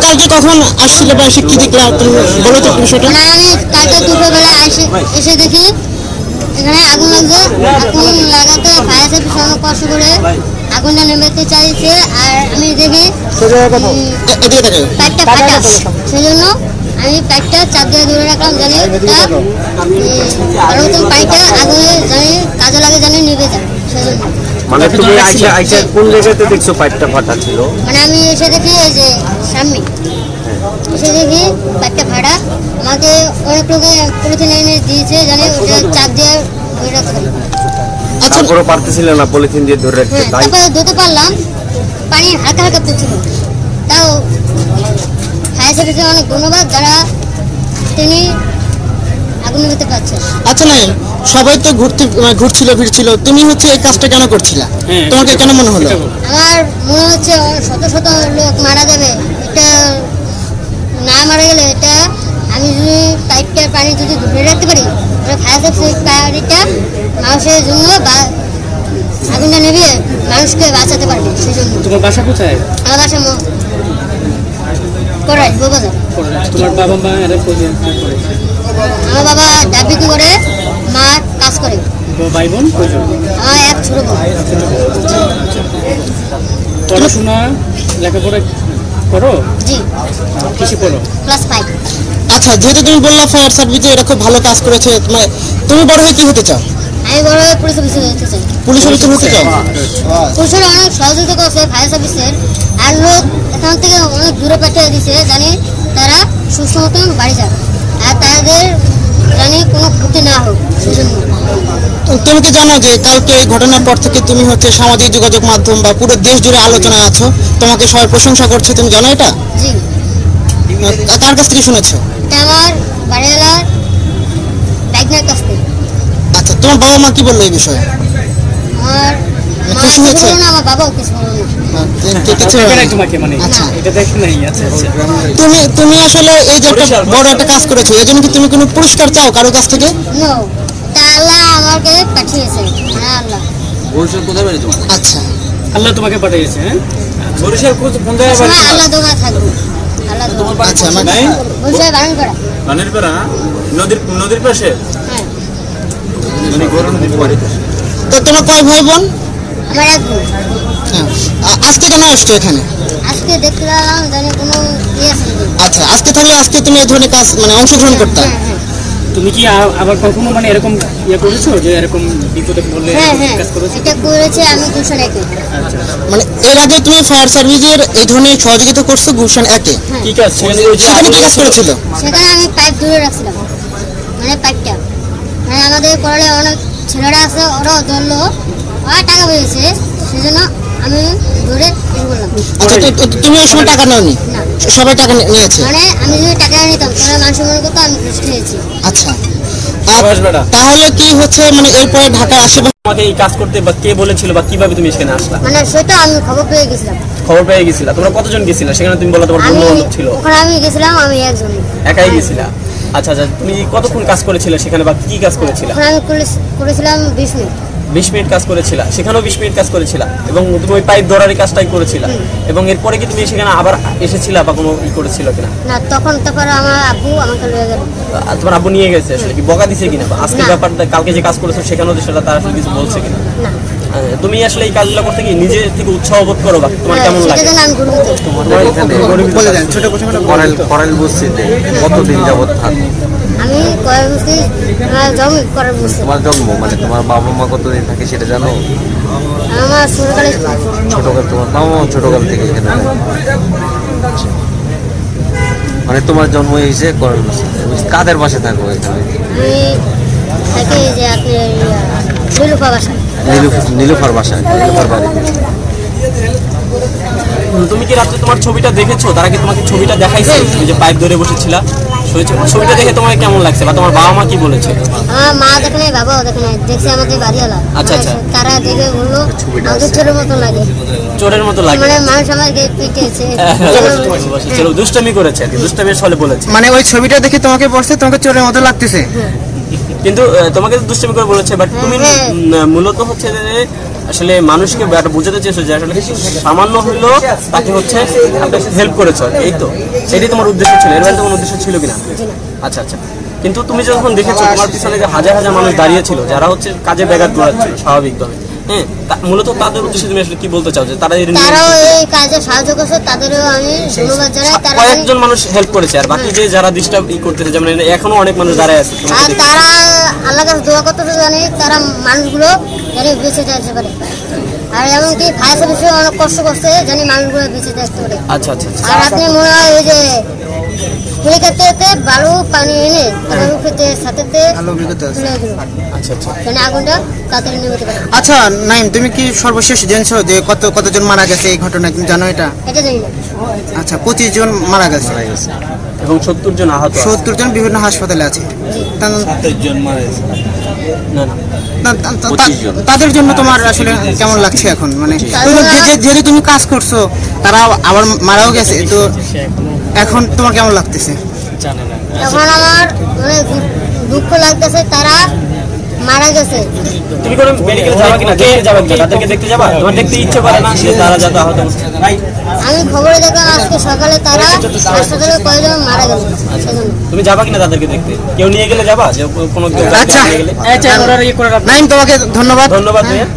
কালকে কখন আসছিল বা এসে কি দেখলাম তুমি বলো তো বিষয়টা। আমি কালকে দুপুরবেলা এসে দেখি এখানে আগুন লাগছে। আগুন লাগাতে ফায়ার সার্ভিস অনেক কষ্ট করে আগুনটা নেভাতে চাইছে। আর আমি দেখি পাইপটা ফাটা, সেজন্য আমি পাইপটা চাপ দিয়ে ধরে রাখলাম জানি পাইপটা আগুনে জানি কাজে লাগে জানি নিভে যায় সেজন্য। মানে তুমি আইসা কোন জায়গাতে দেখছো পাইপটা ফাটা ছিল? মানে আমি এসে দেখি এই যে সামনে এসে দেখি পাইপটা ফাটা। আমাকে অনেক লোকে পলিথিন এনে দিয়েছে জানি ওটা চাপ দিয়ে ধরে রাখতে পারি। তারপরে পারতেছিল না পলিথিন দিয়ে ধরে রাখতে? তারপরে ধরতে পারলাম, পানি হালকা হালকা পড়ছিল। তাও ফায়ার সার্ভিসে অনেক ধন্যবাদ যারা তিনি আগুন নিতে পারছে। আচ্ছা নাই সবাই তো ঘুরছিল ফিরছিল, তুমি হচ্ছে এই কাজটা কেন করছিলা? তোমাকে কেন মনে হলো? আমার মনে হচ্ছে শত শত লোক মারা যাবে, এটা না মারা গেলে এটা আমি যদি পাইপটার পানি যদি ধরে রাখতে পারি ফায়ার সার্ভিস পানিটা মানুষের জন্য বা আগুনটা নেবে মানুষকে বাঁচাতে পারবে। সেই জন্য। তোমার বাসা কোথায়? আমার বাসা করাই বউবাজার। তোমার বাবা মা এরা করেছে? আমার বাবা ডাবিটি করে, মা কাজ করে। ভাই বোন কয়জন? আমার এক ছোট বোন। পড়াশোনা লেখাপড়া করো? জি। কিসে পড়ো? ক্লাস 5। আচ্ছা, যেহেতু তুমি বললা ফায়ার সার্ভিসে এরা খুব ভালো কাজ করেছে, তুমি বড় হয়ে কি হতে চাও? আমি বড় হয়ে পুলিশ অফিসার হতে চাই। পুলিশ অফিসার হতে চাও? পুলিশের অনেক সহযোগিতা করছে ফায়ার সার্ভিসের। আর লোক এখান থেকে অনেক দূরে পাঠিয়ে দিছে জানি তারা সুস্থ মতন বাড়ি যাক আর তাদের জানি কোনো ক্ষতি না হোক সেজন্য। তুমি কি জানো যে কালকে এই ঘটনার পর থেকে তুমি হচ্ছে সামাজিক যোগাযোগ মাধ্যম বা পুরো দেশ জুড়ে আলোচনায় আছো, তোমাকে সবাই প্রশংসা করছে, তুমি জানো এটা? জি। কার কাছ থেকে শুনেছো? এটা আমার বাড়িওয়ালার বাইকনার কাছ থেকে। আচ্ছা, তোমার বাবা মা কি বললো এই বিষয়ে? আমার মা খুশি হয়েছে? বললো না, আমার বাবাও কিছু বললো না। আচ্ছা, এটা দেখি নাই। আচ্ছা, তুমি আসলে এই যে একটা বড় একটা কাজ করেছো, এই জন্য কি তুমি কোনো পুরস্কার চাও কারো কাছ থেকে? নো, তা আল্লাহ আমাকে পাঠিয়েছে। হ্যাঁ, আল্লাহ। বরিশাল কোথায় বাড়ি তোমার? আচ্ছা, আল্লাহ তোমাকে পাঠিয়েছে। হ্যাঁ, বরিশাল কোন জায়গায় বাড়ি? আল্লাহ দোয়া থাকবে। আল্লাহ তোমার দোয়া। বাড়ি আচ্ছা, কোথায়? নাই বরিশাল বাণীপাড়া। বানেরপাড়া নদীর পাশে। হ্যাঁ। মানে গরম নদীর পাড়ে। তো তোমার কয় ভাই বোন? আমার এক বোন। হ্যাঁ, আজকে কেন আসছো এখানে? আজকে দেখলাম জানি কোনো ইয়ে আছে নাকি। আচ্ছা, আজকে থাকলে আজকে তুমি এই ধরনের কাজ অংশগ্রহণ করতে? হ্যাঁ, হ্যাঁ। তুমি কি আবার কখনো এরকম করেছো যে এরকম বিপদে পড়লে হ্যাঁ, হ্যাঁ, কাজ করেছো? এটা করেছে আমি গুলশান 1-এ। আচ্ছা, এর আগে তুমি ফায়ার সার্ভিসের এই ধরনের সহযোগিতা করছো গুলশান 1-এ? কি কাজ? সেখানে কি কাজ করেছিল? সেখানে আমি পাইপ ধরে রাখছিলাম, মানে পাইপটা আমাদের পড়ালে অনেক ছেলেরা আছে, ওরাও ধরলো, ওরা টাকা পেয়েছে সেজন্য আমি ধরে ইয়ে করলাম। আচ্ছা, তুমি ওই সময় টাকা নেওনি? না, সবাই টাকা নিয়েছে? মানে আমি যদি টাকা নিতাম তাহলে মানুষ মনে করতো আমি ঘুষ খেয়েছি। আচ্ছা, তাহলে কি হচ্ছে এরপরে ঢাকায় আশেপাশে তোমাকে এই কাজ করতে বা কে বলেছিল বা কিভাবে তুমি এখানে আসলা? মানে সেটা আমি খবর পেয়ে গেছিলাম। খবর পেয়ে গেছিলা? তোমরা কতজন গেছিলা সেখানে? তুমি বলো তোমার বন্ধু বান্ধব ছিল? ওখানে আমি গেছিলাম, আমি একজন একাই গেছিলা? আচ্ছা আচ্ছা, তুমি কতক্ষণ কাজ করেছিলে সেখানে বা কি কাজ করেছিলা? ওখানে আমি করেছিলাম 20 মিনিট। 20 মিনিট কাজ করেছিলা? সেখানেও 20 মিনিট কাজ করেছিলা এবং তুমি ওই পাইপ ধরারই কাজটাই করেছিলা? এবং এরপরে কি তুমি সেখানে আবার এসেছিলা বা কোনো করেছিল কিনা? না, তখন আমার আব্বু আমাকে নিয়ে গেল। তোমার আব্বু নিয়ে গেছে? আসলে কি বকা দিছে কিনা বা আজকে ব্যাপারটা কালকে যে কাজ করেছো সেখানেও সেটা তার আসলে কিছু বলছে কিনা? না। তুমি আসলে এই কাজগুলো করতে কি নিজে থেকে উৎসাহ বোধ করো বা তোমার কেমন লাগে? করাইল বস্তিতে কতদিন যাবত থাকো? আমি করাইল বস্তি করাইল বস্তি। তোমার জন্ম তোমার বাবা মা কতদিন থাকে সেটা জানো? আমার ছোটকাল তোমার বাবা মা ছোটকাল থেকে এখানে তোমার জন্ম হয়েছে করাইল বস্তি। কাদের পাশে থাকো এখানে? আমি থাকি যে আপনি নীলুফার বাসায়। নীলুফার বাসায়, নীলুফার বাড়ি। তুমি কি রাত্রে তোমার ছবিটা দেখেছো? তারা কি তোমাকে ছবিটা দেখাইছে? তুমি যে পাইপ ধরে বসেছিলা, ছবিটা দেখে তোমার কেমন লাগছে বা তোমার বাবা মা কি বলেছে? আমার মা দেখে নাই, বাবাও দেখে নাই, দেখছে আমাদের বাড়িওয়ালা। আচ্ছা আচ্ছা, তারা দেখে বললো আমাদের চোরের মতো লাগে। চোরের মতো লাগে? মানুষ আমাকে পিটিয়েছে, দুষ্টামি করেছে, দুষ্টামির ফলে বলেছে। ওই ছবিটা দেখে তোমাকে বলছে তোমাকে চোরের মতো লাগতেছে? কিন্তু তোমাকে তো দুষ্টামি করে বলেছে, বাট তুমি মূলত হচ্ছে যে আসলে মানুষকে বোঝাতে চেয়েছো যে আসলে সামান্য হইলো তাকে হচ্ছে হেল্প করেছো, এই তো এটাই তোমার উদ্দেশ্য ছিল, এর বাইরে তোমার উদ্দেশ্য ছিল কিনা? আচ্ছা আচ্ছা। কিন্তু তুমি যখন দেখেছো তোমার পিছনে যে হাজার হাজার মানুষ দাঁড়িয়ে ছিল যারা হচ্ছে কাজে ব্যাঘাত ঘটাচ্ছিল স্বাভাবিকভাবে, হ্যাঁ, মূলত তাদের উদ্দেশ্যে তুমি আসলে কি বলতে চাও যে তারা তারাও এই কাজে সাহায্য করছে, তাদেরও আমি ধন্যবাদ জানাই। তারা কয়েকজন মানুষ হেল্প করেছে, আর বাকি যে যারা ডিস্টার্ব করতেছে যেমন এখনো অনেক মানুষ দাঁড়ায় আছে। আর তারা আল্লাহ কাছে দোয়া করতেছে জানি তারা মানুষগুলো জানি বেঁচে যেতে পারে, আর এমনকি ফায়ার সার্ভিসে অনেক কষ্ট করছে জানি মানুষগুলো বেঁচে থাকতে পারে। আচ্ছা আচ্ছা আচ্ছা। আর আপনি মনে হয় ওই যে হেলিকপ্টারতে বালু পানি এনে তাদের উপরে সাথেতে তুলে দিল, আচ্ছা আচ্ছা। যেন আগুনটা তাড়াতাড়ি নিভতে পারে। আচ্ছা নাইম, তুমি কি সর্বশেষ জেনেছো যে কতজন মারা গেছে এই ঘটনায়, তুমি জানো এটা? এটা জানি না। আচ্ছা, 25 জন মারা গেছে এবং 70 জন আহত আছে। 70 জন বিভিন্ন হাসপাতালে আছে। না না, তাদের জন্য তোমার আসলে কেমন লাগছে এখন? মানে যেহেতু তুমি কাজ করছো, তারা আবার মারাও গেছে, তো এখন তোমার কেমন লাগতেছে? এখন আমার মানে দুঃখ লাগতেছে, তারা মারা গেছে। তুমি কোনো মেডিকেল যাবা কিনা, দেখতে যাবা কিনা, তাদেরকে দেখতে যাবা? তোমার দেখতে ইচ্ছে করে না যে তারা যত আহত হচ্ছে? আমি খবরে দেখলাম আজকে সকালে তারা হাসপাতালে কয়েকজন মারা গেছে। সেজন্য তুমি যাবা কিনা তাদেরকে দেখতে? কেউ নিয়ে গেলে যাবা, যে কোনো কেউ আচ্ছা। নিয়ে গেলে? নাইম, তোমাকে ধন্যবাদ। ধন্যবাদ ভাইয়া।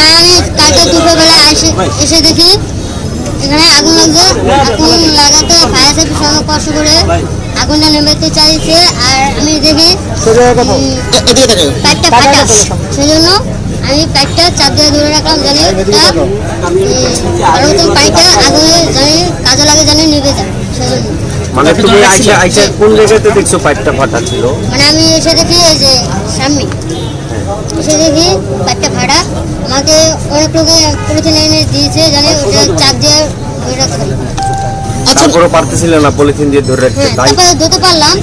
মানে আমি কালকে দুপুরবেলা এসে দেখি এখানে আগুন লাগছে। আগুন লাগাতে ফায়ার সার্ভিস অনেক কষ্ট করে আগুনটা নেভাতে চাইছে, আর আমি দেখি পাইপটা ফাটা, সেজন্য আমি পাইপটা চাপ দিয়ে ধরে রাখলাম জানি আর নতুন পাইপটা আগুনে জানি কাজে লাগে জানি নিভে যায়, সেজন্য। মানে তুমি আইসা কোন জায়গাতে দেখছো পাইপটা ফাটা ছিল? মানে আমি এসে দেখি এই যে সামনে এসে দেখি পাইপটা ফাটা। আমাকে অনেক লোকে পলিথিন এনে দিয়েছে জানি ওটা চাপ দিয়ে ধরে রাখতে পারি। তারপরে পারতেছিল না পলিথিন দিয়ে ধরে রাখতে, হ্যাঁ, তাই? তারপরে ধুতে পারলাম,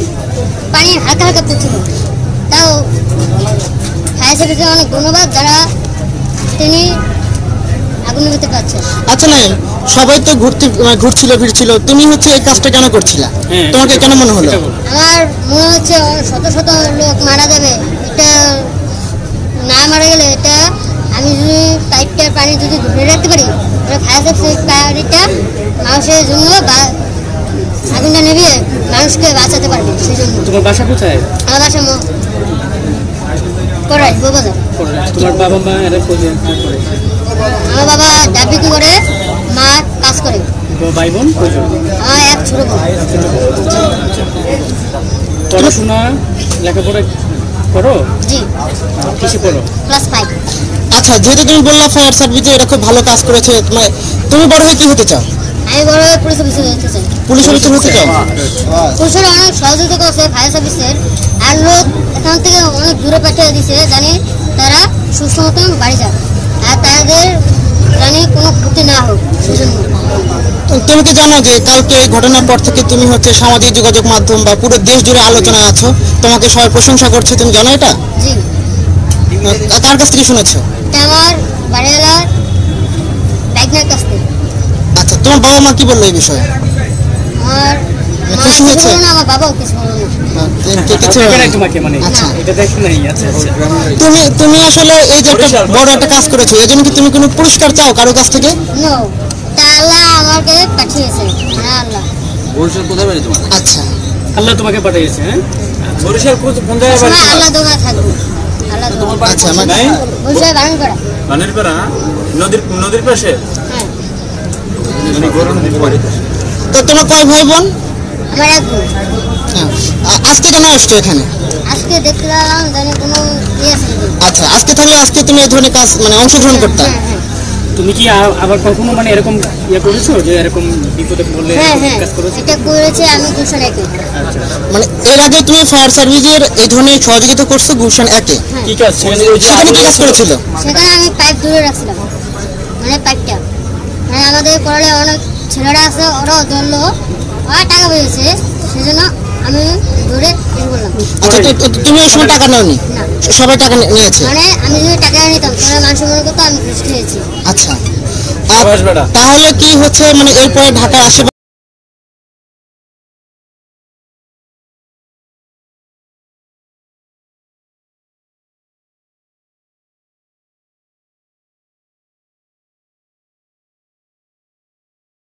পানি হালকা হালকা পড়ছিল। তাও ফায়ার সার্ভিসে অনেক ধন্যবাদ যারা তিনি আগুন নিভাতে পারছেন। আচ্ছা নাইম, সবাই তো ঘুরছিল ফিরছিল, তুমি হচ্ছে এই কাজটা কেন করছিলা? তোমাকে কেন মনে হলো? আমার মনে হচ্ছে শত শত লোক মারা যাবে, এটা না মারা গেলে এটা আমি যদি পাইপটার পানি যদি ধরে রাখতে পারি, ফায়ার সার্ভিস পানিটা মানুষের জন্য আগুনটা নেভিয়ে মানুষকে বাঁচাতে পারবে, সেই জন্য। তোমার বাসা কোথায়? আমার বাসা করাই বাজার। তোমার বাবা মা এরা কি করে? আমার বাবা ডাবিকি করে, মা কাজ করে। ভাই বোন কয়জন? আমার এক ছোট বোন। পড়াশোনা লেখাপড়া করো? জি, কিসে পড়ো? ক্লাস 5। আচ্ছা, যেহেতু তুমি বললা ফায়ার সার্ভিসে এটা খুব ভালো কাজ করেছে, মানে তুমি বড় হয়ে কি হতে চাও? আমি বড় হয়ে পুলিশ অফিসে যেতে চাই। পুলিশ অফিসার হতে চাও? পুলিশের অনেক সহযোগিতা করছে ফায়ার সার্ভিসের, আর লোক এখান থেকে অনেক দূরে পাঠিয়ে দিছে জানি তারা সুস্থ মতন বাড়ি যাক, আর তাদের জানি কোনো ক্ষতি না হোক, সেজন্য। তুমি কি জানো যে কালকে এই ঘটনার পর থেকে তুমি হচ্ছে সামাজিক যোগাযোগ মাধ্যম বা পুরো দেশ জুড়ে আলোচনায় আছো, তোমাকে সবাই প্রশংসা করছে, তুমি জানো এটা? জি, কার কাছ থেকে শুনেছো? এটা আমার বাড়িওয়ালার বাইকনার কাছ থেকে। আচ্ছা, তোমার বাবা মা কি বললো এই বিষয়ে? আমার মা খুশি কিছু হয়েছে? বললো না, আমার বাবাও কিছু বললো না। কিছু দেখে নাই তোমাকে, মানে আচ্ছা। এটা দেখে নাই। আচ্ছা আচ্ছা। তুমি আসলে এই যে একটা বড় একটা কাজ করেছো, এই জন্য কি তুমি কোনো পুরস্কার চাও কারো কাছ থেকে? নো, তা আল্লাহ আমাকে পাঠিয়েছে, মানে আল্লাহ। আচ্ছা, আল্লাহ তোমাকে পাঠিয়েছে। হ্যাঁ, বরিশাল কোন জায়গায় সময় আল্লাহ দোয়া থাকবে, আল্লাহ দোয়া। আচ্ছা, মানে বরিশাল বারণ করা। বানের পাড়া নদীর পাশে। হ্যাঁ, তো তোমার কয় ভাই বোন? আমার এক বোন। হ্যাঁ, আজকে কেন আসছো এখানে? আজকে দেখলাম জানি কোনো ইয়ে আছে নাকি। আচ্ছা, আজকে থাকলে আজকে তুমি এই ধরনের কাজ মানে অংশগ্রহণ করতে? হ্যাঁ, হ্যাঁ, তুমি কি আবার কখনো মানে এরকম করেছো যে এরকম বিপদে পড়লে হ্যাঁ, এরকম হ্যাঁ, কাজ করেছো? এটা করেছে আমি গুলশান একে। আচ্ছা। মানে এর আগে তুমি ফায়ার সার্ভিসের এই ধরনের সহযোগিতা করছো গুলশান একে? কি কাজ? সেখানে সেখানে কি কাজ করেছিল? সেখানে আমি পাইপ দূরে রাখছিলাম, মানে পাইপটা মানে আমাদের পড়ালে অনেক ছেলেরা আছে, ওরাও ধরলো, ওরা টাকা পেয়েছে, সেজন্য আমি ধরে ইয়ে করলাম। আচ্ছা, তুমি ওই সময় টাকা নাওনি? না, সবাই টাকা নিয়েছে? মানে আমি যদি টাকা নিতাম তাহলে মানুষ মনে করতো আমি ঘুষ খেয়েছি। আচ্ছা, তাহলে কি হচ্ছে মানে এরপরে ঢাকার আশেপাশে